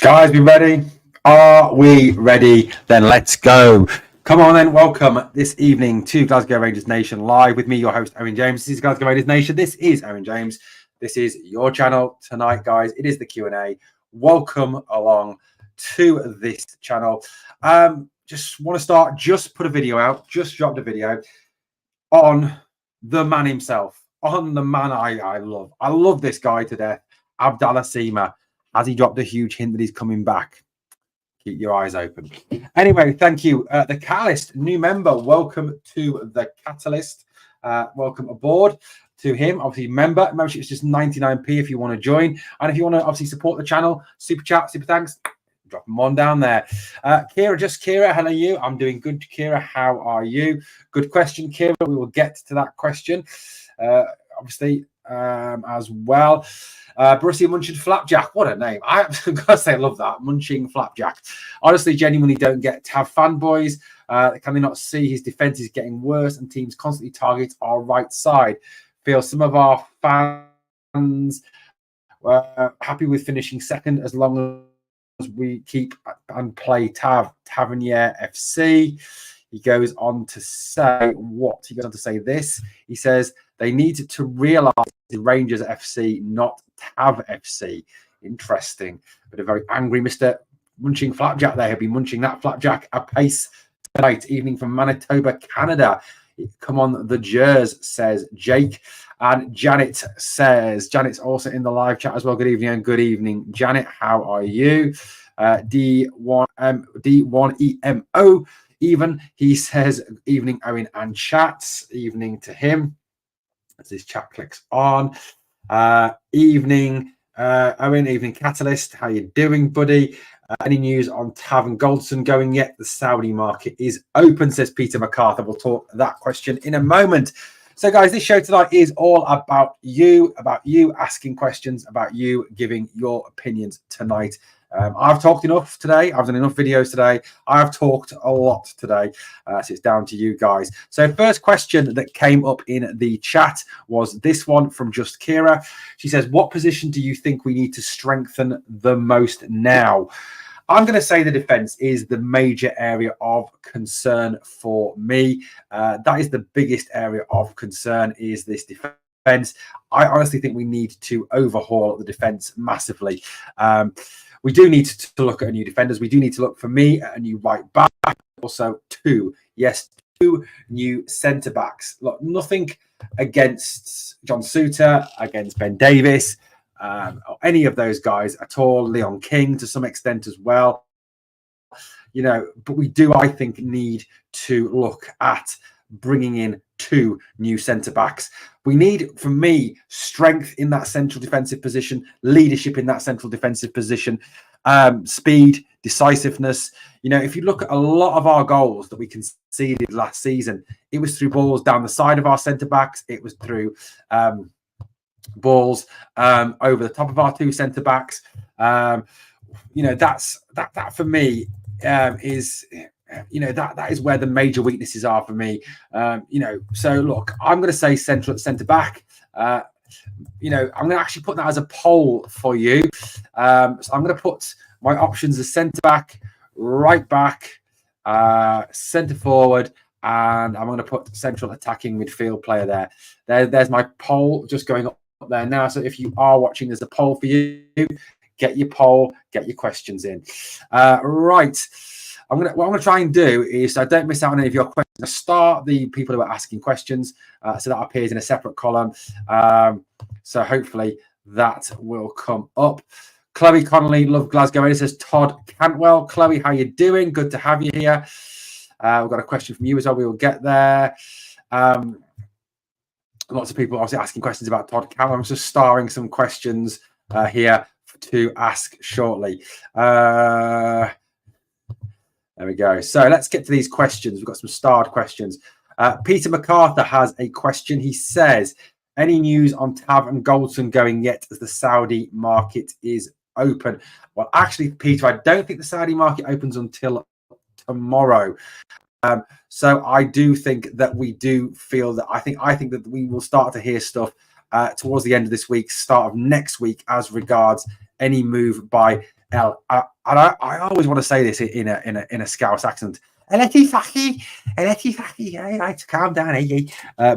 Guys, be ready? Are we ready? Then let's go. Come on then, welcome this evening to Glasgow Rangers Nation live with me, your host, Owen James. This is Glasgow Rangers Nation. This is Owen James. This is your channel tonight, guys. It is the Q&A. Welcome along to this channel. Just want to start, just put a video out, just dropped a video on the man himself, on the man I love. I love this guy to death, Abdallah Seema. Has he dropped a huge hint that he's coming back? Keep your eyes open. Anyway, thank you. The Catalyst, new member. Welcome to the Catalyst. Welcome aboard to him. Obviously, membership is just 99p if you want to join. And if you want to obviously support the channel, super chat, super thanks, drop them on down there. Kira, how are you? I'm doing good, Kira. How are you? Good question, Kira. We will get to that question, obviously, as well. Borussia Munching Flapjack, what a name. I've got to say, I love that. Munching Flapjack. Honestly, genuinely don't get to have fanboys. Can they not see his defence is getting worse and teams constantly target our right side? Feel some of our fans were happy with finishing second as long as we keep and play Tavernier FC. He goes on to say what? He goes on to say this. He says, they need to realise the Rangers FC, not Tav FC. Interesting. But a very angry Mr. Munching Flapjack there. He'll be munching that flapjack apace tonight, evening from Manitoba, Canada. Come on, the Jers, says Jake. And Janet says, Janet's also in the live chat as well. Good evening and good evening, Janet. How are you? D1EMO. Even he says, evening, Owen and chats. Evening to him. As this chat clicks on. Evening, Owen. Evening, Catalyst. How you doing, buddy? Any news on Tav and Goldson going yet? The Saudi market is open, says Peter MacArthur. We'll talk that question in a moment. So, guys, this show tonight is all about you asking questions, about you giving your opinions tonight. I've talked enough today. I've done enough videos today. I've talked a lot today. So it's down to you guys. So first question that came up in the chat was this one from Just Kira. She says, what position do you think we need to strengthen the most now? I'm going to say the defence is the major area of concern for me. That is the biggest area of concern, is this defence. I honestly think we need to overhaul the defence massively. We do need to look at new defenders. We do need to look, for me, at a new right back. Also, two new centre-backs. Look, nothing against John Suter, against Ben Davis, or any of those guys at all. Leon King, to some extent, as well. You know, but we do, I think, need to look at bringing in two new centre-backs. We need, for me, strength in that central defensive position, leadership in that central defensive position, speed, decisiveness. You know, if you look at a lot of our goals that we conceded last season, it was through balls down the side of our centre-backs. It was through balls over the top of our two centre-backs. You know, that for me is... You know, that is where the major weaknesses are for me. You know, so look, I'm going to say centre back. You know, I'm going to actually put that as a poll for you. So I'm going to put my options as centre back, right back, centre forward, and I'm going to put central attacking midfield player there. There's my poll just going up there now. So if you are watching, there's a poll for you. Get your poll, get your questions in. Right. What I'm going to try and do is, so I don't miss out on any of your questions, I start the people who are asking questions, so that appears in a separate column. So hopefully that will come up. Chloe Connolly, love Glasgow. It says Todd Cantwell. Chloe, how you doing? Good to have you here. We've got a question from you as well. We will get there. Lots of people obviously asking questions about Todd Cantwell. I'm just starring some questions here to ask shortly. There we go. So let's get to these questions. We've got some starred questions. Peter MacArthur has a question. He says, any news on Tav and Goldson going yet as the Saudi market is open? Well, actually, Peter, I don't think the Saudi market opens until tomorrow. So I do think that we do feel that I think that we will start to hear stuff towards the end of this week, start of next week, as regards any move by I always want to say this in a Scouse accent. Eleti Faki, hey, right, calm down, hey,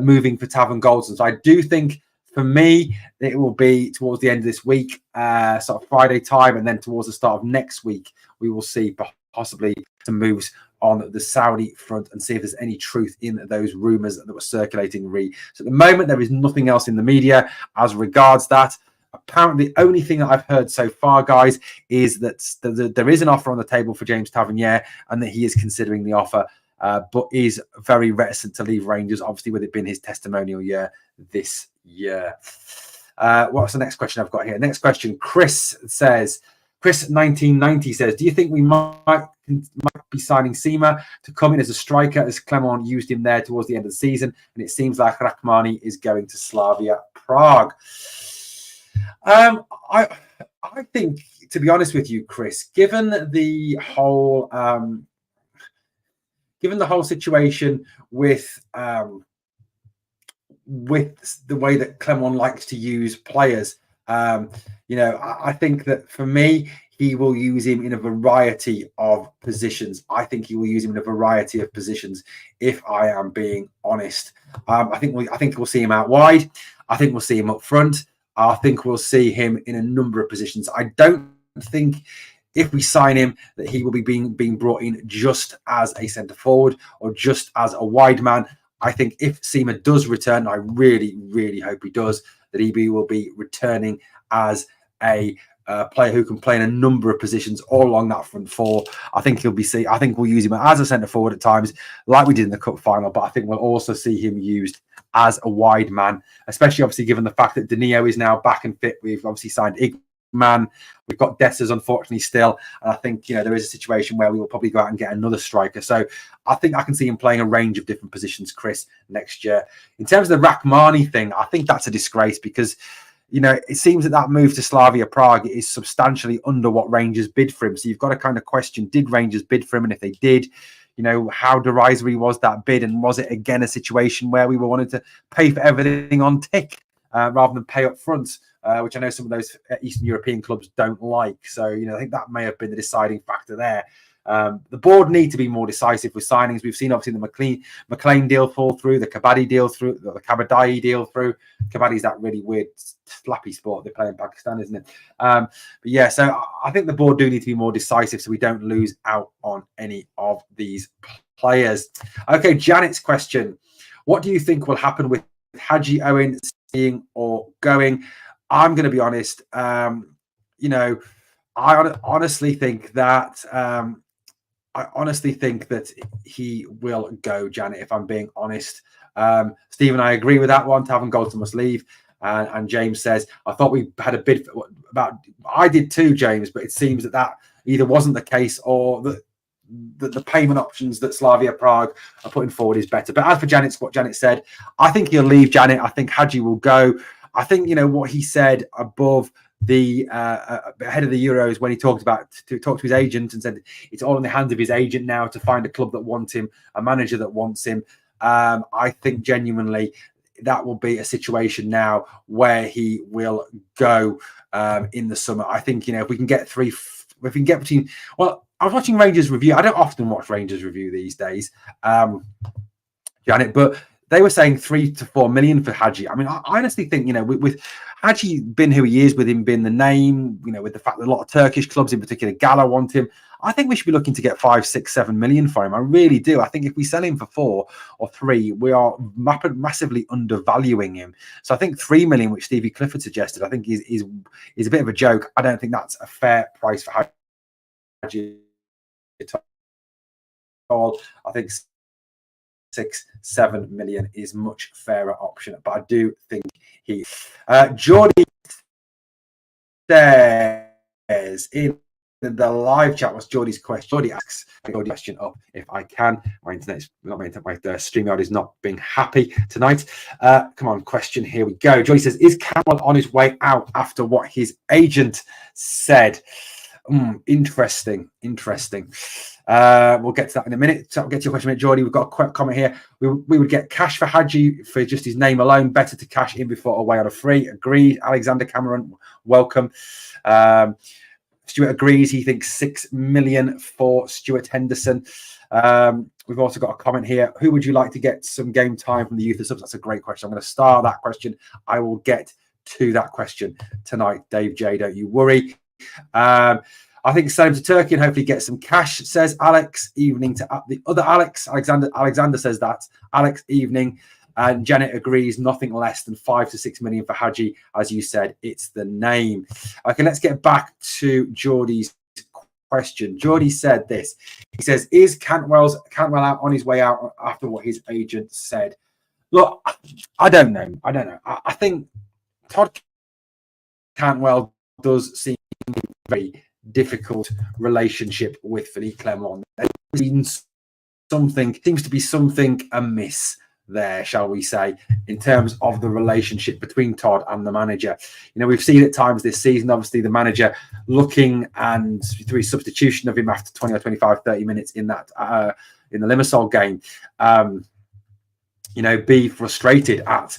moving for Tavern Goldson. So I do think for me it will be towards the end of this week, sort of Friday time, and then towards the start of next week, we will see possibly some moves on the Saudi front and see if there's any truth in those rumours that were circulating. So at the moment, there is nothing else in the media as regards that. Apparently, the only thing that I've heard so far, guys, is that there is an offer on the table for James Tavernier and that he is considering the offer, but is very reticent to leave Rangers, obviously, with it being his testimonial year this year. What's the next question I've got here? Next question, Chris 1990 says, do you think we might be signing Sima to come in as a striker, as Clement used him there towards the end of the season? And it seems like Rachmani is going to Slavia Prague. I think, to be honest with you, Chris, given the whole situation with the way that Clement likes to use players, I think that for me, he will use him in a variety of positions. I think he will use him in a variety of positions, if I am being honest. I think we'll see him out wide. I think we'll see him up front. I think we'll see him in a number of positions. I don't think if we sign him that he will be being brought in just as a centre forward or just as a wide man. I think if Sima does return, I really, really hope he does, that he will be returning as a player who can play in a number of positions all along that front four. I think I think we'll use him as a centre forward at times, like we did in the cup final, but I think we'll also see him used as a wide man, especially obviously given the fact that Danilo is now back and fit. We've obviously signed Igman. We've got Dessers, unfortunately, still. And I think, there is a situation where we will probably go out and get another striker. So I think I can see him playing a range of different positions, Chris, next year. In terms of the Rachmani thing, I think that's a disgrace because, it seems that move to Slavia Prague is substantially under what Rangers bid for him. So you've got to kind of question, did Rangers bid for him? And if they did, how derisory was that bid? And was it, again, a situation where we were wanting to pay for everything on tick rather than pay up front, which I know some of those Eastern European clubs don't like. So, I think that may have been the deciding factor there. The board need to be more decisive with signings. We've seen, obviously, the McLean deal fall through, the Kabaddi deal through, the Kabadai deal through. Kabaddi's that really weird, slappy sport they play in Pakistan, isn't it? But yeah, so I think the board do need to be more decisive so we don't lose out on any of these players. Okay, Janet's question. What do you think will happen with Hagi Owen staying or going? I'm going to be honest. I honestly think that he will go, Janet, if I'm being honest. Stephen, I agree with that one. Tavern Goldson must leave. And James says, I thought we had a bid about. I did too, James, but it seems that either wasn't the case or the payment options that Slavia Prague are putting forward is better. But as for what Janet said, I think he'll leave, Janet. I think Hagi will go. I think, what he said above the ahead of the Euros when he talked to his agent and said it's all in the hands of his agent now to find a club that wants him, a manager that wants him. I think genuinely that will be a situation now where he will go in the summer. I think, if we can get between, well, I was watching Rangers Review. I don't often watch Rangers Review these days, Janet, but they were saying 3 to 4 million for Hagi. I mean, I honestly think, with Hagi being who he is, with him being the name, with the fact that a lot of Turkish clubs, in particular Gala, want him, I think we should be looking to get 5, 6, 7 million for him. I really do. I think if we sell him for 4 or 3, we are massively undervaluing him. So I think 3 million, which Stevie Clifford suggested, I think is a bit of a joke. I don't think that's a fair price for Hagi at all. I think 6, 7 million is much fairer option, but I do think Geordie says in the live chat, what's Geordie's question? Geordie asks a question up if I can. My internet's not my StreamYard is not being happy tonight. Come on, question. Here we go. Geordie says, is Cantwell on his way out after what his agent said? Interesting. We'll get to that in a minute. So I'll get to your question, Geordie. We've got a quick comment here. We would get cash for Hagi for just his name alone. Better to cash in before away on a free. Agreed. Alexander Cameron, welcome. Stuart agrees. He thinks 6 million for Stuart Henderson. We've also got a comment here. Who would you like to get some game time from the youth and subs? That's a great question. I'm going to star that question. I will get to that question tonight, Dave J. Don't you worry. I think send him to Turkey and hopefully get some cash, says Alex. Evening to the other Alex. Alexander says that. Alex, evening. And Janet agrees, nothing less than 5 to 6 million for Hagi. As you said, it's the name. Okay, let's get back to Geordie's question. Geordie said this. He says, is Cantwell out on his way out after what his agent said? Look, I don't know. I think Todd Cantwell does seem a very difficult relationship with Philippe Clement. Seems to be something amiss there, shall we say, in terms of the relationship between Todd and the manager. You know, we've seen at times this season, obviously, the manager looking and through substitution of him after 20 or 25, 30 minutes in that in the Limassol game, you know, be frustrated at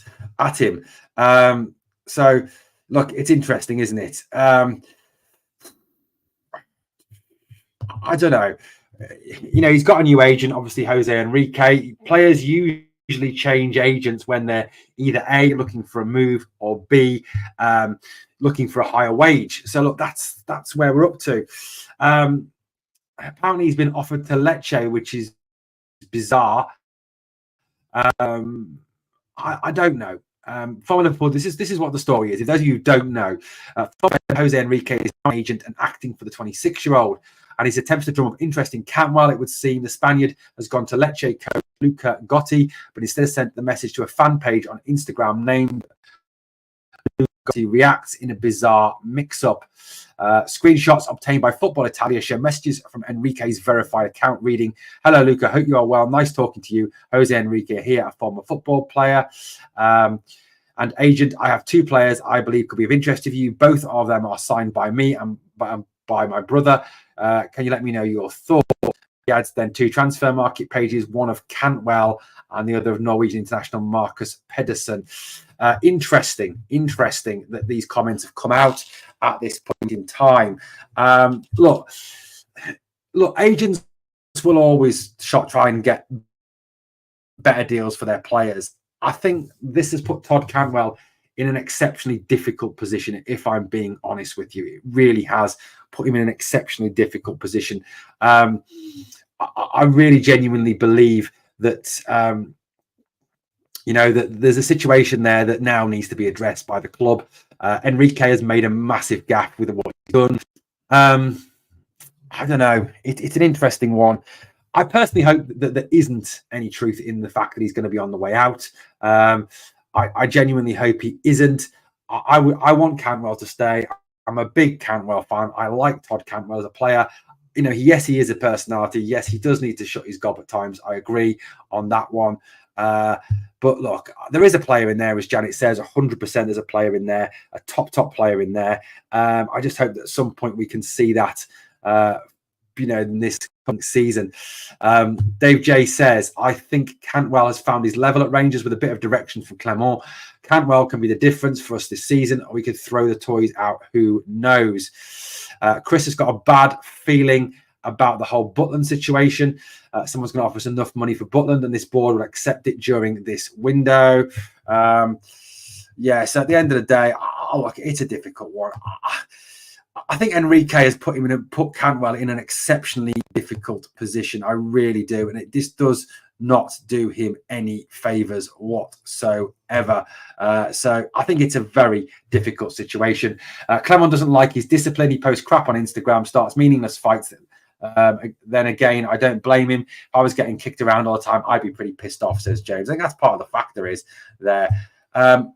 him. So, look, it's interesting, isn't it? I don't know. You know, he's got a new agent, obviously, Jose Enrique. Players usually change agents when they're either A, looking for a move, or B, looking for a higher wage. So look, that's where we're up to. Apparently he's been offered to Lecce, which is bizarre. I don't know. For Liverpool, this is what the story is. If those of you who don't know, Jose Enrique is an agent and acting for the 26-year-old. And his attempts to drum up interest in Cantwell, it would seem the Spaniard has gone to Lecce coach Luca Gotti, but instead sent the message to a fan page on Instagram named Gotti Reacts in a bizarre mix-up. Screenshots obtained by Football Italia show messages from Enrique's verified account reading, "Hello, Luca. Hope you are well. Nice talking to you. Jose Enrique here, a former football player. And agent, I have 2 players I believe could be of interest to you. Both of them are signed by me and by my brother. Can you let me know your thoughts?" He adds then 2 transfer market pages, one of Cantwell and the other of Norwegian international Marcus Pedersen. Interesting that these comments have come out at this point in time. Look, agents will always try and get better deals for their players. I think this has put Todd Cantwell in an exceptionally difficult position, if I'm being honest with you. It really has put him in an exceptionally difficult position. I really genuinely believe that, you know, that there's a situation there that now needs to be addressed by the club. Enrique has made a massive gaffe with what he's done. I don't know. It's an interesting one. I personally hope that there isn't any truth in the fact that he's going to be on the way out. I genuinely hope he isn't. I want Cantwell to stay. I'm a big Cantwell fan. I like Todd Cantwell as a player. You know, yes, he is a personality. Yes, he does need to shut his gob at times. I agree on that one. But look, there is a player in there, as Janet says, 100% there's a player in there, a top player in there. I just hope that at some point we can see that, you know, in this season. Dave J says, I think Cantwell has found his level at Rangers with a bit of direction from Clement. Cantwell can be the difference for us this season, or we could throw the toys out. Who knows? Chris has got a bad feeling about the whole Butland situation. Someone's going to offer us enough money for Butland, and this board will accept it during this window. Yeah, so at the end of the day, look, it's a difficult one. I think Enrique has put Cantwell in an exceptionally difficult position. I really do, and this does not do him any favours whatsoever. So I think it's a very difficult situation. Clement doesn't like his discipline. He posts crap on Instagram, starts meaningless fights. Then again, I don't blame him. If I was getting kicked around all the time, I'd be pretty pissed off, says James. I think that's part of the factor is there.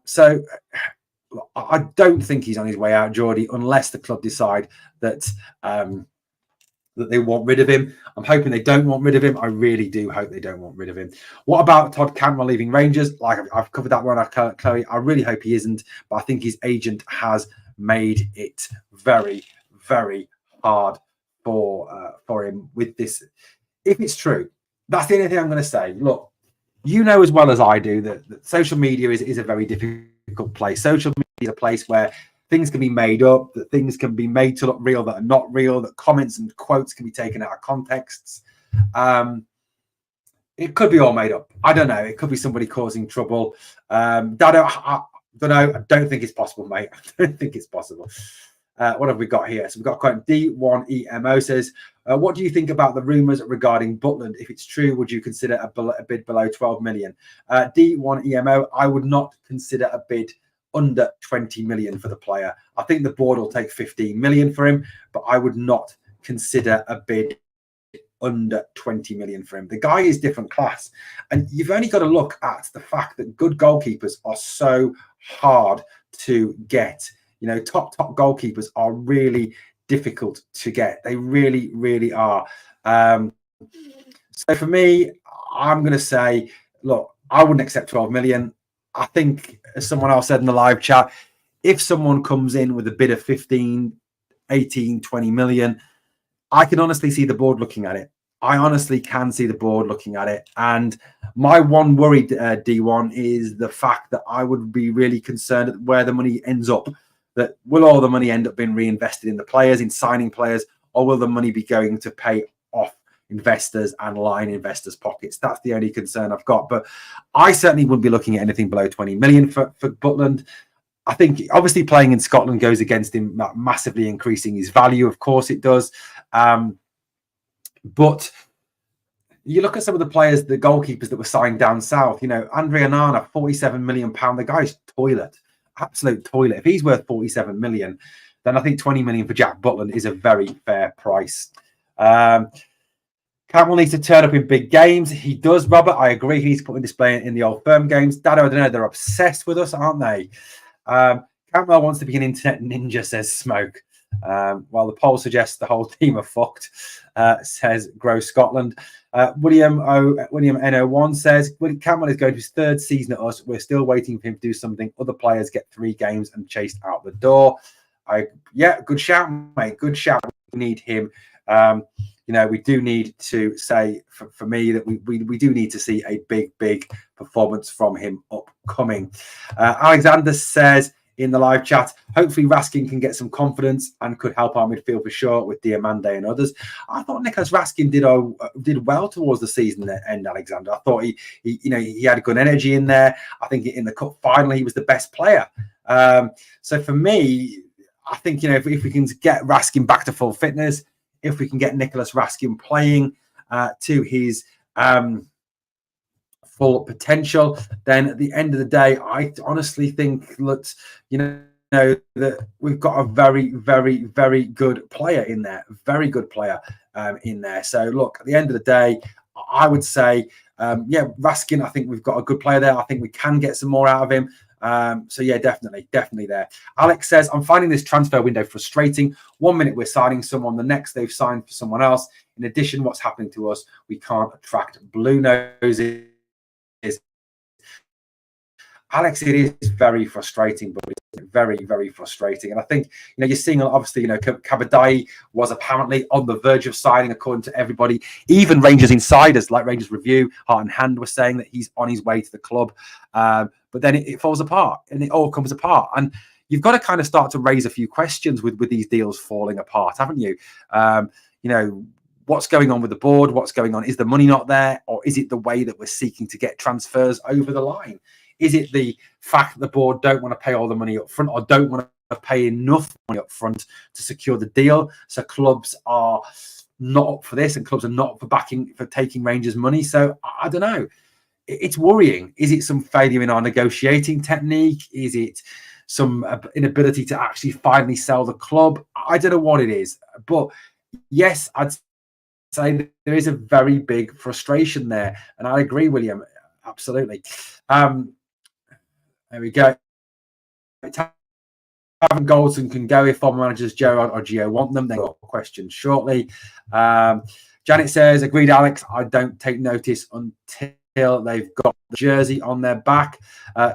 So I don't think he's on his way out, Geordie, unless the club decide that that they want rid of him. I'm hoping they don't want rid of him. I really do hope they don't want rid of him. What about Todd Cantwell leaving Rangers? Like I've covered that one, Chloe. I really hope he isn't, but I think his agent has made it very, very hard for him with this. If it's true, that's the only thing I'm going to say. Look, you know as well as I do that social media is a very difficult place. Social media is a place where things can be made up, that things can be made to look real that are not real, that comments and quotes can be taken out of contexts. It could be all made up. I don't know. It could be somebody causing trouble. Dado, I don't know. I don't think it's possible, mate. I don't think it's possible. What have we got here? So we've got quite D1EMO says, what do you think about the rumours regarding Butland? If it's true, would you consider a bid below 12 million? D1EMO, I would not consider a bid under 20 million for the player. I think the board will take 15 million for him, but I would not consider a bid under 20 million for him. The guy is different class. And you've only got to look at the fact that good goalkeepers are so hard to get. You know, top goalkeepers are really difficult to get. They really, really are. So for me, I'm going to say, look, I wouldn't accept 12 million. I think, as someone else said in the live chat, if someone comes in with a bid of 15, 18, 20 million, I can honestly see the board looking at it. I honestly can see the board looking at it. And my one worry, D1, is the fact that I would be really concerned at where the money ends up. That will all the money end up being reinvested in the players, in signing players, or will the money be going to pay off investors and line investors' pockets? That's the only concern I've got. But I certainly wouldn't be looking at anything below 20 million for Butland. I think obviously playing in Scotland goes against him, massively increasing his value. Of course it does. But you look at some of the players, the goalkeepers that were signed down south, you know, Andre Onana, £47 million. The guy's toilet, absolute toilet. If he's worth 47 million, then I think 20 million for Jack Butland is a very fair price. Cantwell needs to turn up in big games. He does, Robert. I agree. He needs to put in display in the old firm games. Dado, I don't know. They're obsessed with us, aren't they? Cantwell wants to be an internet ninja, says Smoke. While the poll suggests the whole team are fucked, says Grow Scotland. William N01 says, Cantwell is going to his third season at us. We're still waiting for him to do something. Other players get 3 games and chased out the door. Yeah, good shout, mate. Good shout. We need him. You know, we do need to say, for me, that we do need to see a big performance from him upcoming. Alexander says in the live chat, hopefully Raskin can get some confidence and could help our midfield for sure with Diamande and others. I thought Nicholas Raskin did well towards the season end, Alexander. I thought he had good energy in there. I think in the cup final he was the best player. So for me, I think, you know, if we can get Raskin back to full fitness, if we can get Nicholas Raskin playing to his full potential, then at the end of the day, I honestly think that, you know, that we've got a very good player in there, very good player in there. So look, at the end of the day, I would say, yeah, Raskin, I think we've got a good player there. I think we can get some more out of him. So yeah, definitely there. Alex says, I'm finding this transfer window frustrating. 1 minute we're signing someone, the next they've signed for someone else. In addition, what's happening to us? We can't attract blue noses. Alex, it is very frustrating, but it's very frustrating. And I think, you know, you're seeing, obviously, you know, Kabadai was apparently on the verge of signing, according to everybody. Even Rangers insiders like Rangers Review, Heart and Hand, were saying that he's on his way to the club. But then it falls apart, and it all comes apart. And you've got to kind of start to raise a few questions with these deals falling apart, haven't you? You know, what's going on with the board? What's going on? Is the money not there? Or is it the way that we're seeking to get transfers over the line? Is it the fact that the board don't want to pay all the money up front, or don't want to pay enough money up front to secure the deal? So clubs are not up for this, and clubs are not up for taking Rangers money. So I don't know. It's worrying. Is it some failure in our negotiating technique? Is it some inability to actually finally sell the club? I don't know what it is. But yes, I'd say there is a very big frustration there. And I agree, William. Absolutely. There we go. Tavern Goldson can go if former managers Gerard or Gio want them. They got questions shortly. Janet says, agreed, Alex. I don't take notice until they've got the jersey on their back.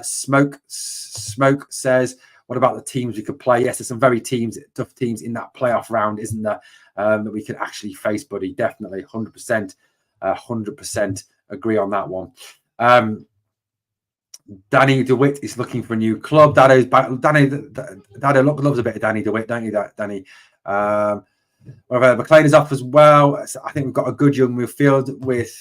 Smoke says, what about the teams we could play? Yes, there's some very tough teams in that playoff round, isn't there? That we could actually face, buddy. Definitely, 100%. 100% agree on that one. Danny DeWitt is looking for a new club. Dado loves a bit of Danny DeWitt, don't you, Danny? McLean is off as well. So I think we've got a good young midfield with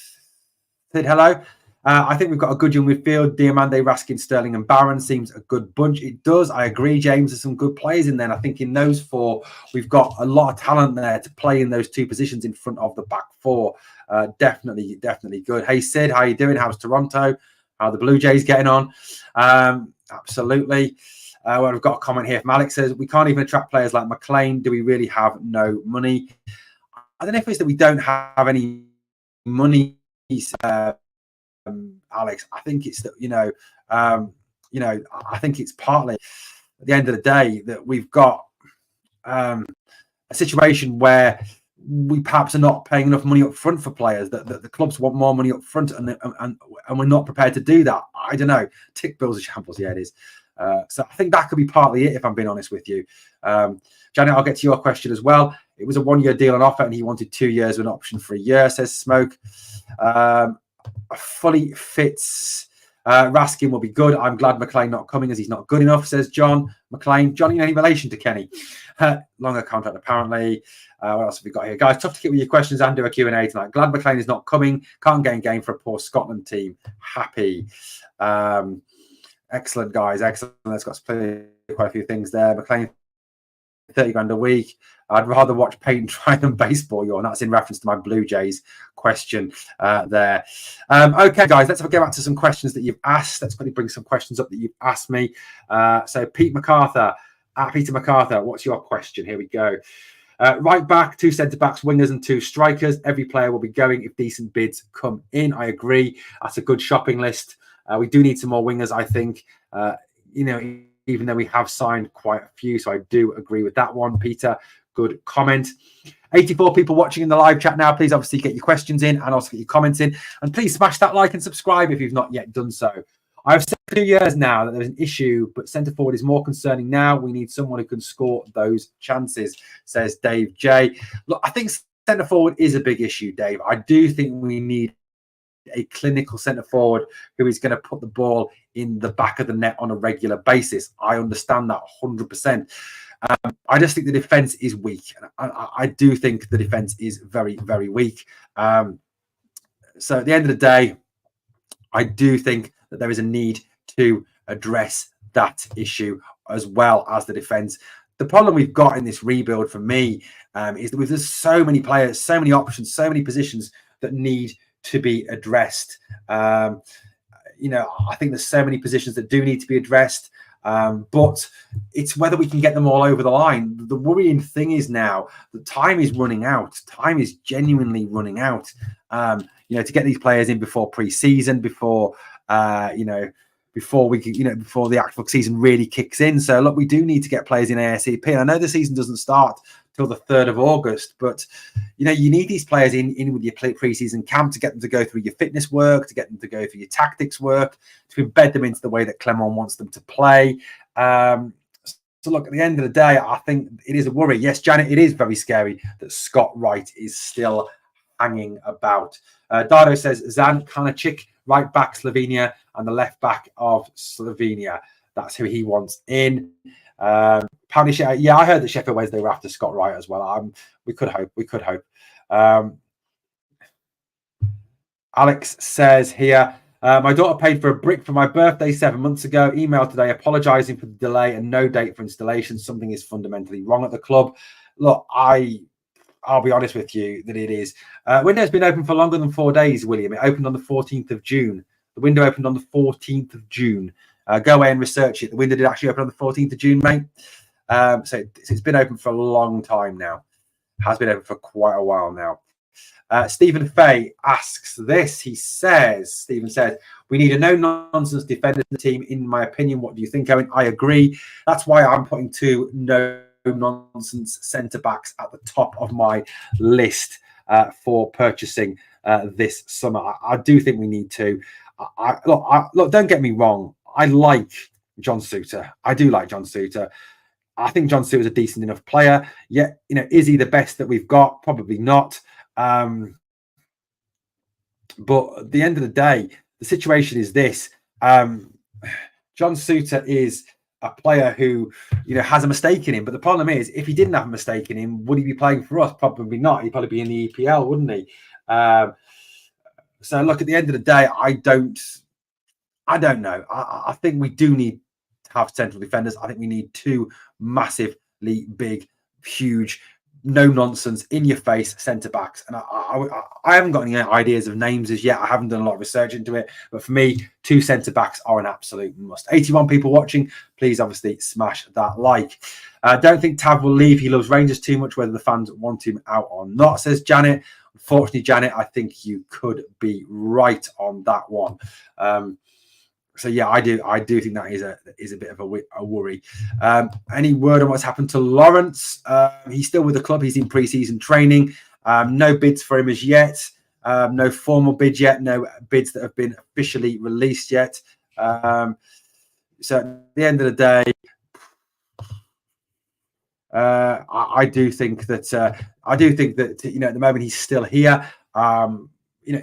Sid. Hello. I think we've got a good young midfield. Diamande, Raskin, Sterling, and Barron seems a good bunch. It does. I agree, James. There's some good players in there. And I think in those four, we've got a lot of talent there to play in those two positions in front of the back four. Definitely good. Hey, Sid, how you doing? How's Toronto? How are the Blue Jays getting on? Absolutely. Well, we've got a comment here from Alex says, we can't even attract players like McLean. Do we really have no money? I don't know if it's that we don't have any money, Alex. I think it's that, I think it's partly at the end of the day that we've got a situation where we perhaps are not paying enough money up front for players, that the clubs want more money up front and we're not prepared to do that. I don't know. Tick bills are shambles. Yeah, it is. So I think that could be partly it, if I'm being honest with you. Janet, I'll get to your question as well. It was a 1-year deal on offer and he wanted 2 years with an option for a year, says Smoke. Fully fits. Raskin will be good. I'm glad McLean not coming as he's not good enough, says John. McLean. John, in any relation to Kenny? Longer contract, apparently. What else have we got here? Guys, tough to get with your questions and do a Q&A tonight. Glad McLean is not coming. Can't get in game for a poor Scotland team. Happy. Excellent, guys. Excellent. Let's got quite a few things there. McLean, 30 grand a week. I'd rather watch paint and dry than baseball, and that's in reference to my Blue Jays question there. Okay, guys, let's get back to some questions that you've asked. Let's quickly bring some questions up that you've asked me. So Peter MacArthur, what's your question? Here we go. Right back, 2 centre-backs, wingers and 2 strikers. Every player will be going if decent bids come in. I agree. That's a good shopping list. We do need some more wingers, I think. Even though we have signed quite a few. So I do agree with that one, Peter. Good comment. 84 people watching in the live chat now. Please obviously get your questions in and also get your comments in. And please smash that like and subscribe if you've not yet done so. I've said for 2 years now that there's an issue, but centre forward is more concerning now. We need someone who can score those chances, says Dave J. Look, I think centre forward is a big issue, Dave. I do think we need a clinical centre forward who is going to put the ball in the back of the net on a regular basis. I understand that 100%. I just think the defence is weak. I do think the defence is very, very weak. So at the end of the day, I do think that there is a need to address that issue as well as the defence. The problem we've got in this rebuild for me is that there's so many players, so many options, so many positions that need to be addressed. I think there's so many positions that do need to be addressed, but it's whether we can get them all over the line. The worrying thing is now that time is running out. Time is genuinely running out. To get these players in before pre-season, before we can, before the actual season really kicks in. So look, we do need to get players in ASAP. And I know the season doesn't start till the 3rd of August, but you need these players in with your pre-season camp to get them to go through your fitness work, to get them to go through your tactics work, to embed them into the way that Clement wants them to play. So look, at the end of the day, I think it is a worry. Yes, Janet, it is very scary that Scott Wright is still hanging about. Dardo says Zan Kanachik, right back Slovenia, and the left back of Slovenia. That's who he wants in. Apparently, I heard that Sheffield Wednesday were after Scott Wright as well. We could hope. Alex says here, my daughter paid for a brick for my birthday 7 months ago. Emailed today apologising for the delay and no date for installation. Something is fundamentally wrong at the club. Look, I'll be honest with you that it is. Window's been open for longer than 4 days, William. It opened on the 14th of June. The window opened on the 14th of June. Go away and research it. The window did actually open on the 14th of June, mate. So it's been open for a long time now. Has been open for quite a while now. Stephen Fay asks this. Stephen says, we need a no-nonsense defender in the team, in my opinion. What do you think, Owen? I agree. That's why I'm putting 2 no-nonsense centre-backs at the top of my list for purchasing this summer. I do think we need to. Look, don't get me wrong. I like John Souttar. I do like John Souttar. I think John Souttar's a decent enough player. Yet, is he the best that we've got? Probably not. But at the end of the day, the situation is this. John Suter is a player who, has a mistake in him. But the problem is, if he didn't have a mistake in him, would he be playing for us? Probably not. He'd probably be in the EPL, wouldn't he? So look, at the end of the day, I don't know. I think we do need to have central defenders. I think we need two massively big, huge, no nonsense, in your face centre backs. And I haven't got any ideas of names as yet. I haven't done a lot of research into it. But for me, two centre backs are an absolute must. 81 people watching. Please, obviously, smash that like. Don't think Tav will leave. He loves Rangers too much, whether the fans want him out or not, says Janet. Unfortunately, Janet, I think you could be right on that one. So yeah, I do think that is a bit of a worry. Any word on what's happened to Lawrence? He's still with the club. He's in pre-season training. No bids for him as yet. No formal bids yet. No bids that have been officially released yet. So at the end of the day, I do think that at the moment he's still here.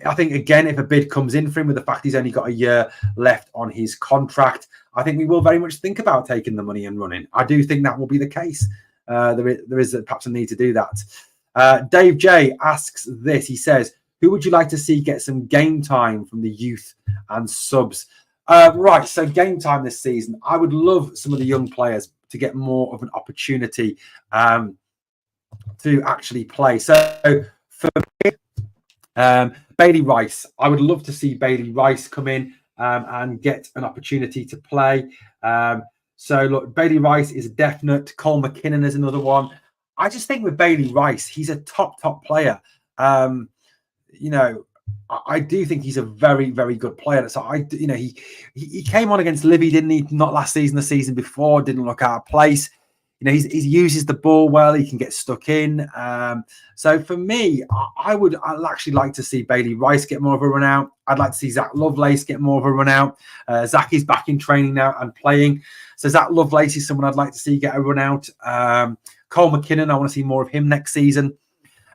I think, again, if a bid comes in for him with the fact he's only got a year left on his contract, I think we will very much think about taking the money and running. I do think that will be the case. There is perhaps a need to do that. Dave J asks this. He says, who would you like to see get some game time from the youth and subs? Right, so game time this season. I would love some of the young players to get more of an opportunity to actually play. So for me, Bailey Rice, I would love to see Bailey Rice come in and get an opportunity to play. So look, Bailey Rice is a definite. Cole McKinnon is another one. I just think with Bailey Rice, he's a top player. I do think he's a very, very good player. So he came on against Livy, didn't he? Not last season, the season before. Didn't look out of place. He uses the ball well. He can get stuck in. So for me, I'd actually like to see Bailey Rice get more of a run out. I'd like to see Zach Lovelace get more of a run out. Zach is back in training now and playing. So Zach Lovelace is someone I'd like to see get a run out. Cole McKinnon, I want to see more of him next season.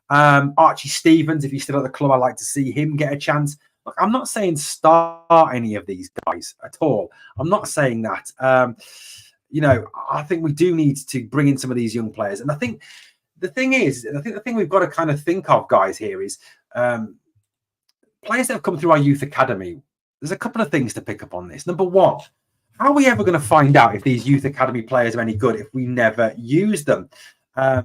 Archie Stevens, if he's still at the club, I'd like to see him get a chance. Look, I'm not saying start any of these guys at all. I'm not saying that. I think we do need to bring in some of these young players. And I think the thing we've got to kind of think of, guys, here is players that have come through our youth academy. There's a couple of things to pick up on this. Number one, how are we ever going to find out if these youth academy players are any good if we never use them? How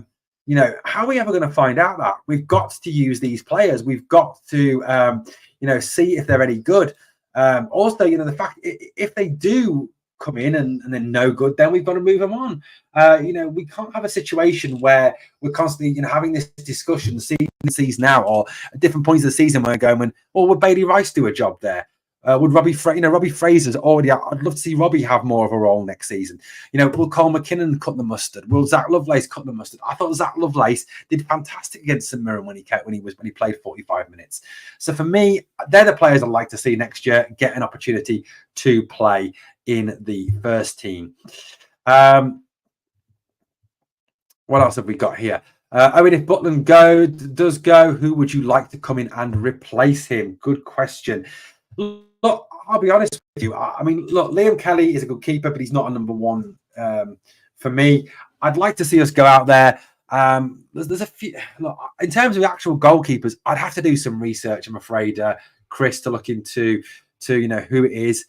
are we ever going to find out that? We've got to use these players. We've got to, see if they're any good. Also, the fact if they do come in and then no good, then we've got to move them on. We can't have a situation where we're constantly having this discussion season now or at different points of the season where we're going, would Bailey Rice do a job there? Would Robbie Fraser's already? I'd love to see Robbie have more of a role next season. Will Cole McKinnon cut the mustard? Will Zach Lovelace cut the mustard? I thought Zach Lovelace did fantastic against St Mirren when he played 45 minutes. So for me, they're the players I'd like to see next year get an opportunity to play in the first team. What else have we got here? If Butland does go, who would you like to come in and replace him? Good question. Look, I'll be honest with you. Liam Kelly is a good keeper, but he's not a number one for me. I'd like to see us go out there. There's a few. Look, in terms of actual goalkeepers, I'd have to do some research. I'm afraid, Chris, to look into who it is.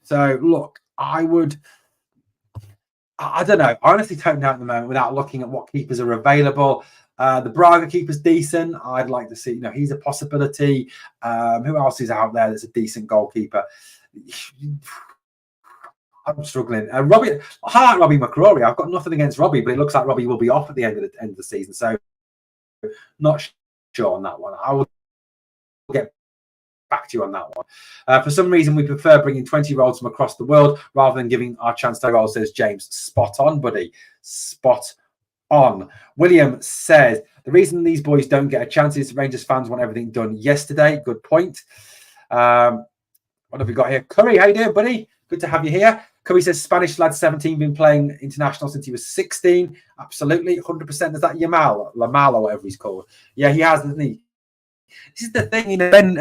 So look, I don't know. I honestly don't know at the moment without looking at what keepers are available. The Braga keeper's decent. I'd like to see, he's a possibility. Who else is out there that's a decent goalkeeper? I'm struggling. I like Robbie McCrory. I've got nothing against Robbie, but it looks like Robbie will be off at the end of the season. So not sure on that one. I will get back to you on that one. For some reason, we prefer bringing 20-year-olds from across the world rather than giving our chance to roll, says James. Spot on, buddy. Spot on. William says, the reason these boys don't get a chance is Rangers fans want everything done yesterday. Good point. What have we got here? Curry, how you doing, buddy? Good to have you here. Curry says, Spanish lad 17, been playing international since he was 16. Absolutely, 100%. Is that Lamal or whatever he's called? Yeah, he has, doesn't he? This is the thing, Ben,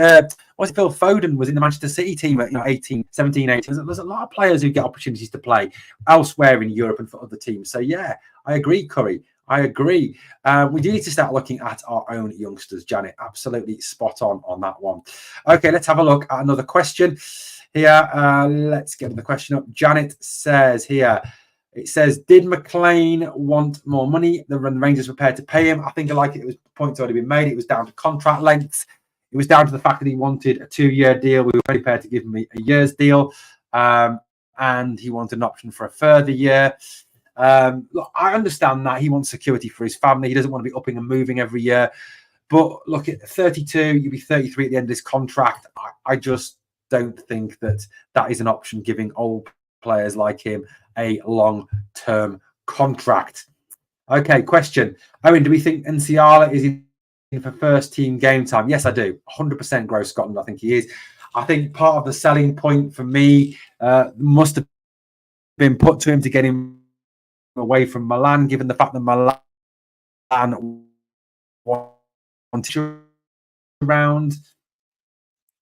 what's it, Phil Foden was in the Manchester City team at 18, 17, 18. There's a lot of players who get opportunities to play elsewhere in Europe and for other teams. So, yeah, I agree, Curry. I agree. We do need to start looking at our own youngsters, Janet. Absolutely spot on that one. Okay, let's have a look at another question here. Let's get the question up. Janet says here, it says, did McLean want more money? The Rangers were prepared to pay him. I think it was points already been made. It was down to contract lengths. It was down to the fact that he wanted a 2-year deal. We were prepared to give him a year's deal. And he wanted an option for a further year. Look, I understand that. He wants security for his family. He doesn't want to be upping and moving every year. But look, at 32, you'll be 33 at the end of this contract. I just don't think that is an option, giving old players like him a long-term contract. Okay, question. Owen, do we think Nsiala is in for first team game time? Yes, I do. 100% Gross Scotland, I think he is. I think part of the selling point for me must have been put to him to get him away from Milan, given the fact that Milan wanted around.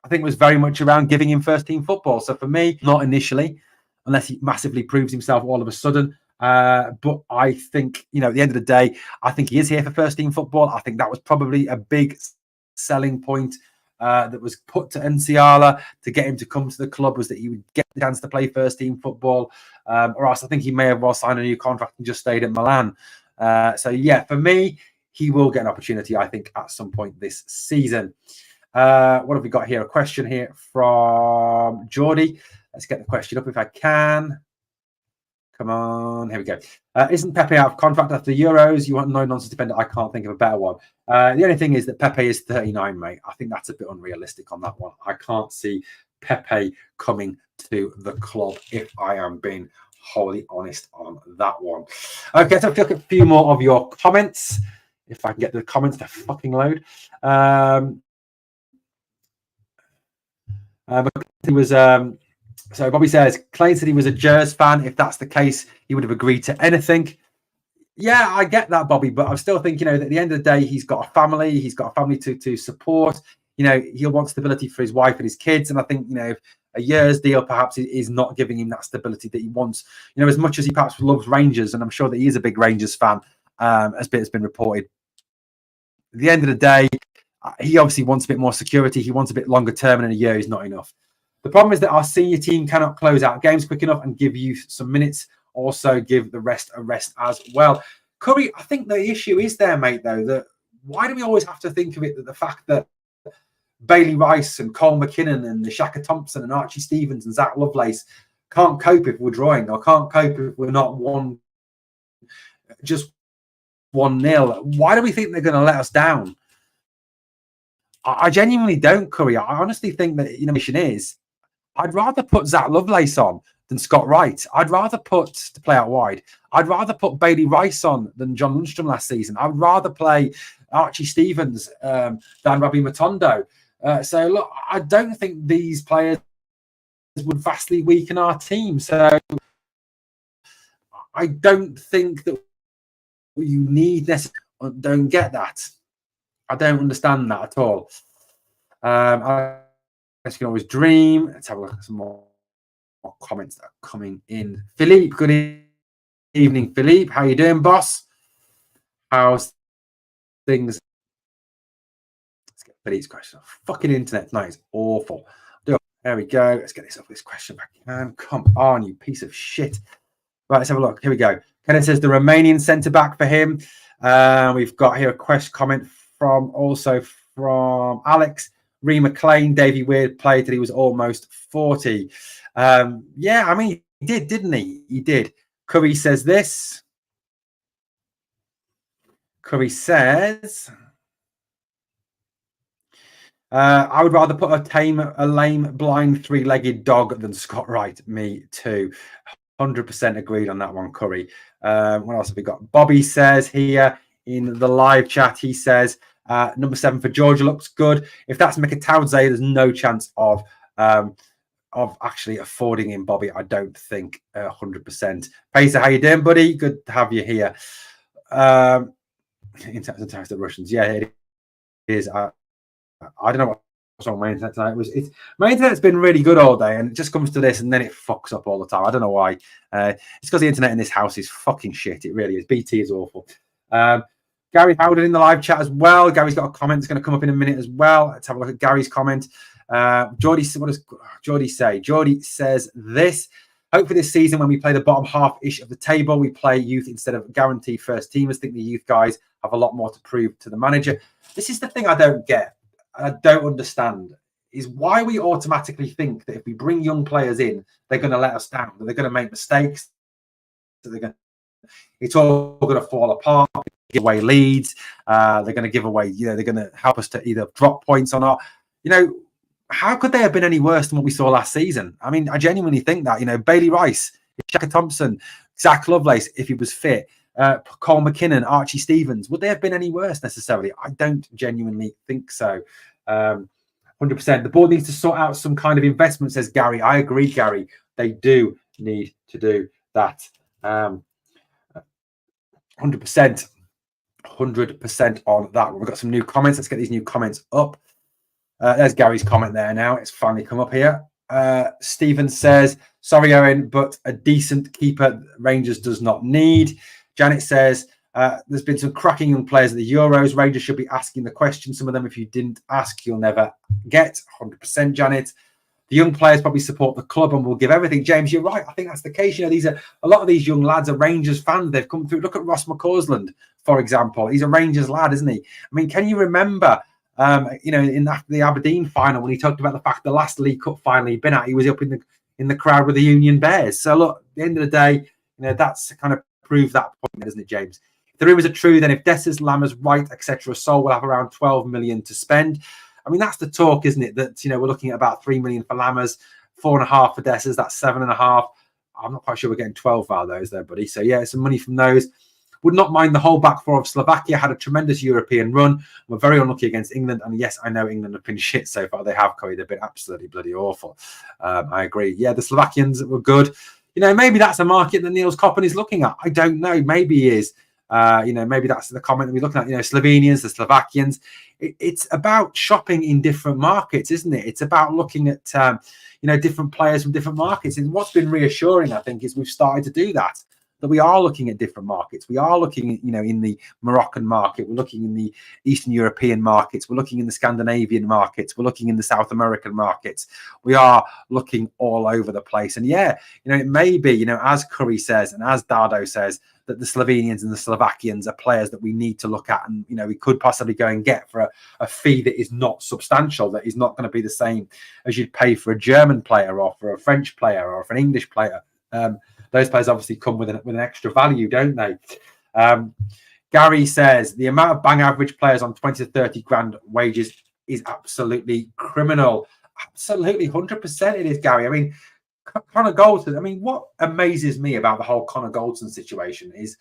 I think it was very much around giving him first team football. So for me, not initially, unless he massively proves himself all of a sudden. But I think, at the end of the day, I think he is here for first team football. I think that was probably a big selling point that was put to Nsiala to get him to come to the club, was that he would get the chance to play first team football. Or else I think he may have well signed a new contract and just stayed at Milan. So yeah, for me, he will get an opportunity, I think, at some point this season. What have we got here? A question here from Geordie. Let's get the question up if I can. Come on. Here we go. Isn't Pepe out of contract after the Euros? You want no nonsense defender? I can't think of a better one. The only thing is that Pepe is 39, mate. I think that's a bit unrealistic on that one. I can't see Pepe coming to the club, if I am being wholly honest on that one. Okay, so let's look at a few more of your comments. If I can get the comments to fucking load. He was so Bobby says, Clay said he was a Jers fan. If that's the case, he would have agreed to anything. Yeah, I get that, Bobby, but I'm still thinking, at the end of the day, he's got a family. He's got a family to support. He'll want stability for his wife and his kids. And I think, a year's deal perhaps is not giving him that stability that he wants. As much as he perhaps loves Rangers, and I'm sure that he is a big Rangers fan, as has been reported. At the end of the day, he obviously wants a bit more security. He wants a bit longer term, and in a year is not enough. The problem is that our senior team cannot close out games quick enough and give you some minutes. Also, give the rest a rest as well. Curry, I think the issue is there, mate, though, that why do we always have to think of it that the fact that Bailey Rice and Cole McKinnon and Shaka Thompson and Archie Stevens and Zach Lovelace can't cope if we're drawing, or can't cope if we're not 1-0? Why do we think they're going to let us down? I genuinely don't, Curry. I honestly think that mission is, I'd rather put Zach Lovelace on than Scott Wright. I'd rather put, to play out wide, I'd rather put Bailey Rice on than John Lundstrom last season. I'd rather play Archie Stevens than Robbie Matondo. So look, I don't think these players would vastly weaken our team. So I don't think that you need necessarily, don't get that. I don't understand that at all. I guess you can always dream. Let's have a look at some more comments that are coming in. Philippe, good evening, Philippe. How you doing, boss? How's things? Let's get Philippe's question. Fucking internet tonight is awful. There we go. Let's get this question back. Come on, you piece of shit. Right, let's have a look. Here we go. Kenneth says the Romanian centre back for him. We've got here a comment from Alex. Ree McLean, Davey Weird played till he was almost 40. Yeah, I mean, he did, didn't he? He did. Curry says this. Curry says, I would rather put a lame, blind, three-legged dog than Scott Wright. Me too. 100% agreed on that one, Curry. What else have we got? Bobby says here in the live chat, he says, number 7 for Georgia looks good. If that's Mikataudze, there's no chance of actually affording him, Bobby. I don't think 100%. Pacer, how you doing, buddy? Good to have you here. In terms of the Russians, yeah, it is. I don't know what's wrong with my internet tonight. My internet's been really good all day, and it just comes to this, and then it fucks up all the time. I don't know why. It's because the internet in this house is fucking shit. It really is. BT is awful. Gary Howden in the live chat as well. Gary's got a comment that's going to come up in a minute as well. Let's have a look at Gary's comment. Geordie, what does Geordie say? Geordie says this. Hopefully this season, when we play the bottom half-ish of the table, we play youth instead of guaranteed first teamers. Think the youth guys have a lot more to prove to the manager. This is the thing I don't get. I don't understand is why we automatically think that if we bring young players in, they're going to let us down, that they're going to make mistakes, that it's all going to fall apart, give away leads, they're going to give away, they're going to help us to either drop points or not. How could they have been any worse than what we saw last season? I mean, I genuinely think that, Bailey Rice, Shaka Thompson, Zach Lovelace, if he was fit, Cole McKinnon, Archie Stevens, would they have been any worse necessarily? I don't genuinely think so. 100%. The board needs to sort out some kind of investment, says Gary. I agree, Gary. They do need to do that. 100%. 100% on that. We've got some new comments. Let's get these new comments up. There's Gary's comment there now. It's finally come up here. Stephen says, sorry, Owen, but a decent keeper Rangers does not need. Janet says, there's been some cracking young players at the Euros. Rangers should be asking the question. Some of them, if you didn't ask, you'll never get. 100%, Janet. The young players probably support the club and will give everything. James, you're right. I think that's the case. These are a lot of these young lads are Rangers fans. They've come through. Look at Ross McCausland, for example. He's a Rangers lad, isn't he? I mean, can you remember, in the Aberdeen final when he talked about the fact the last League Cup final he'd been at, he was up in the crowd with the Union Bears. So look, at the end of the day, that's kind of proved that point, doesn't it, James? If the rumours are true, then if Dessers, Lammers, Wright, etc., Sol will have around 12 million to spend. I mean, that's the talk, isn't it? That, we're looking at about 3 million for Lammers, 4.5 for Dessers, that's 7.5. I'm not quite sure we're getting 12 out of those there, buddy. So, yeah, some money from those. Would not mind the whole back four of Slovakia. Had a tremendous European run. We're very unlucky against England. And yes, I know England have been shit so far. They have, Corey. They've been absolutely bloody awful. I agree. Yeah, the Slovakians were good. Maybe that's a market that Niels Koppen is looking at. I don't know. Maybe he is. Maybe that's the comment that we're looking at. Slovenians, the Slovakians. It's about shopping in different markets, isn't it? It's about looking at, different players from different markets. And what's been reassuring, I think, is we've started to do that we are looking at different markets. We are looking at, in the Moroccan market. We're looking in the Eastern European markets. We're looking in the Scandinavian markets. We're looking in the South American markets. We are looking all over the place. And yeah, it may be, as Curry says and as Dardo says, that the Slovenians and the Slovakians are players that we need to look at and, we could possibly go and get for a fee that is not substantial, that is not going to be the same as you'd pay for a German player or for a French player or for an English player. Those players obviously come with an extra value, don't they? Gary says the amount of bang average players on 20 to 30 grand wages is absolutely criminal. Absolutely, 100% it is, Gary. I mean, Connor Goldson, what amazes me about the whole Connor Goldson situation is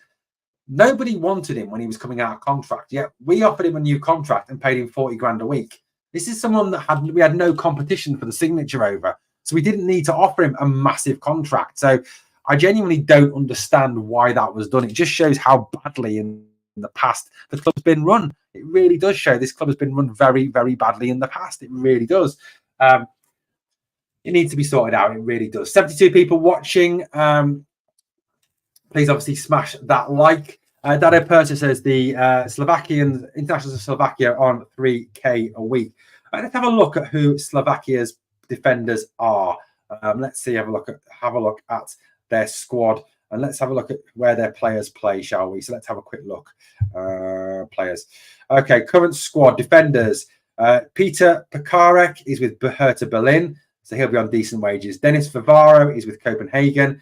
nobody wanted him when he was coming out of contract, yet we offered him a new contract and paid him 40 grand a week. This is someone that we had no competition for the signature over, so we didn't need to offer him a massive contract. So I genuinely don't understand why that was done. It just shows how badly in the past the club's been run. It really does show this club has been run very, very badly in the past. It really does. It needs to be sorted out. It really does. 72 people watching. Please obviously smash that like. Dado Persa says the Slovakian internationals of Slovakia on 3K a week. Let's have a look at who Slovakia's defenders are. Let's see. Have a look at their squad, and let's have a look at where their players play, shall we? So let's have a quick look. Players. Okay, current squad defenders. Peter Pekarek is with Hertha Berlin, so he'll be on decent wages. Dennis Favaro is with Copenhagen.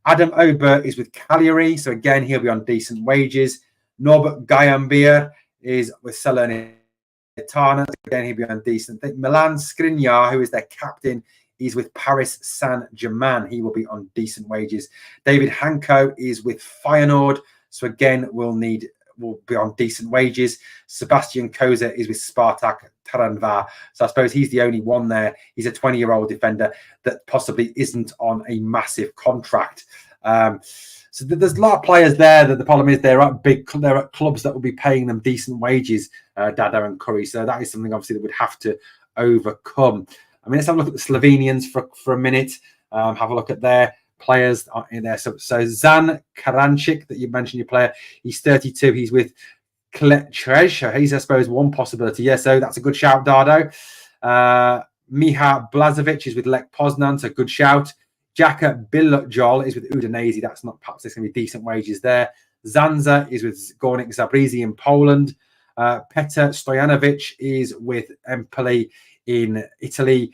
Adam Ober is with Cagliari, so again, he'll be on decent wages. Norbert Gayambier is with Salernitana, again, he'll be on decent. Milan Skriniar, who is their captain, is with Paris Saint-Germain. He will be on decent wages. David Hanko is with Feyenoord. So again, will be on decent wages. Sebastian Koza is with Spartak Taranvar. So I suppose he's the only one there. He's a 20-year-old defender that possibly isn't on a massive contract. So So there's a lot of players there that the problem is they're at clubs that will be paying them decent wages, Dado and Curry. So that is something obviously that would have to overcome. I mean, let's have a look at the Slovenians for a minute. Have a look at their players in there. So Zan Karanchik, that you mentioned, your player, he's 32. He's with Kletrej. He's, I suppose, one possibility. Yeah, so that's a good shout, Dado. Miha Blazovic is with Lech Poznan, so good shout. Jaka Biljol is with Udinese. That's not, perhaps there's going to be decent wages there. Zanza is with Gornik Zabrze in Poland. Petr Stojanovic is with Empoli in Italy.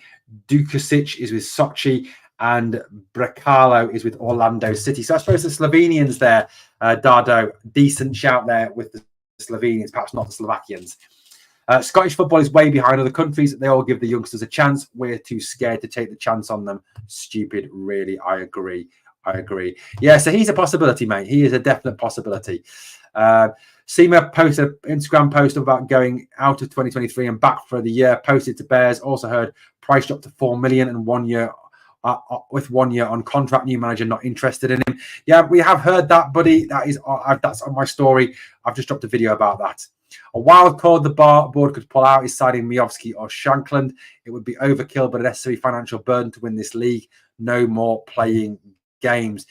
Dukasic is with Sochi. And Brecalo is with Orlando City. So I suppose the Slovenians there, Dado, decent shout there with the Slovenians, perhaps not the Slovakians. Scottish football is way behind other countries. They all give the youngsters a chance. We're too scared to take the chance on them. Stupid, really. I agree. Yeah, so he's a possibility, mate. He is a definite possibility. Seema posted an Instagram post about going out of 2023 and back for the year. Posted to Bears. Also heard price drop to 4 million and 1 year. With 1 year on contract, new manager not interested in him. Yeah, we have heard that, buddy. That's on my story. I've just dropped a video about that. A wild card the board could pull out is signing Miovski or Shankland. It would be overkill, but a necessary financial burden to win this league. No more playing games.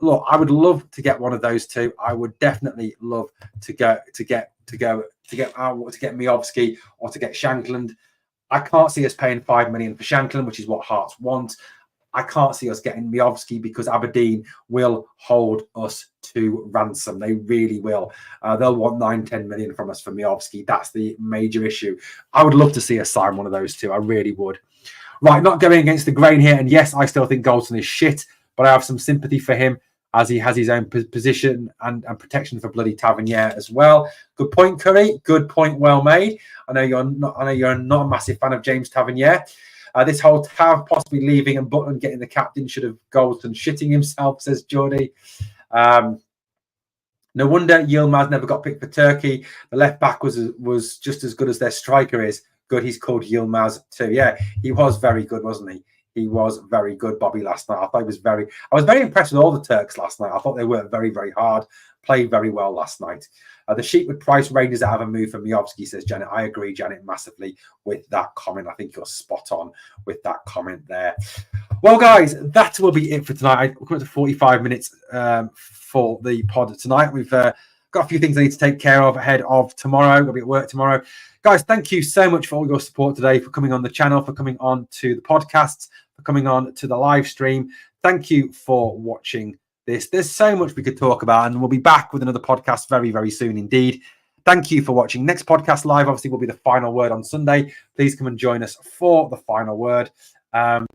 Look, I would love to get one of those two. I would definitely love to get Miovski or to get Shankland. I can't see us paying 5 million for Shankland, which is what Hearts want. I can't see us getting Miovski because Aberdeen will hold us to ransom. They really will. They'll want 9-10 million from us for Miovski. That's the major issue. I would love to see us sign one of those two. I really would. Right, not going against the grain here. And yes, I still think Goldson is shit, but I have some sympathy for him as he has his own position and protection for bloody Tavernier as well. Good point, Curry. Good point, well made. I know you're not a massive fan of James Tavernier. This whole Tav possibly leaving and Butland getting the captain should have Goldson shitting himself, says Geordie. No wonder Yilmaz never got picked for Turkey. The left back was just as good as their striker is. Good, he's called Yilmaz too. Yeah, he was very good, wasn't he? He was very good, Bobby, last night. I was very impressed with all the Turks last night. I thought they worked very, very hard, played very well last night. The sheep would price Rangers out of a move for Miovski, says Janet. I agree, Janet, massively with that comment. I think you're spot on with that comment there. Well, guys, that will be it for tonight. We're coming to 45 minutes for the pod tonight. We've got a few things I need to take care of ahead of tomorrow. I'll be at work tomorrow. Guys, thank you so much for all your support today, for coming on the channel, for coming on to the podcasts, for coming on to the live stream. Thank you for watching this. There's so much we could talk about, and we'll be back with another podcast very, very soon indeed. Thank you for watching. Next podcast live, obviously, will be the final word on Sunday. Please come and join us for the final word. It'd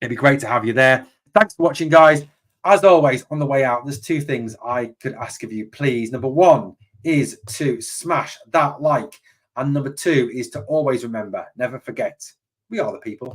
be great to have you there. Thanks for watching, guys. As always, on the way out, there's two things I could ask of you, please. Number one is to smash that like. And number two is to always remember, never forget, we are the people.